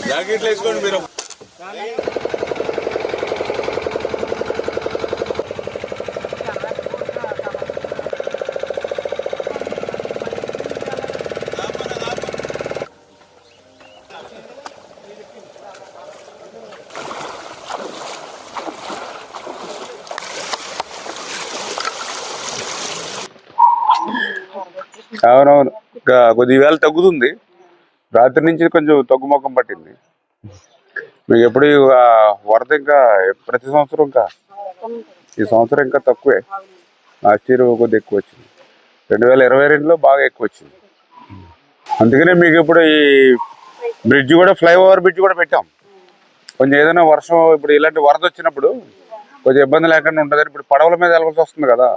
జాకెట్లు వేసుకోండి మీరు. అవునవును, ఇంకా కొద్ది వేళ తగ్గుతుంది. రాత్రి నుంచి కొంచెం తగ్గుముఖం పట్టింది. మీకు ఎప్పుడు వరద ఇంకా ప్రతి సంవత్సరం ఇంకా ఈ సంవత్సరం ఇంకా తక్కువే. లాస్ట్ ఇయర్ కొద్దిగా ఎక్కువ వచ్చింది. 2022లో బాగా ఎక్కువ వచ్చింది. అందుకనే మీకు ఇప్పుడు ఈ బ్రిడ్జ్ కూడా, ఫ్లైఓవర్ బ్రిడ్జ్ కూడా పెట్టాం. కొంచెం ఏదైనా వర్షం ఇప్పుడు ఇలాంటి వరద వచ్చినప్పుడు కొంచెం ఇబ్బంది లేకుండా ఉంటుందని. ఇప్పుడు పడవల మీద వెళ్ళవలసి వస్తుంది కదా.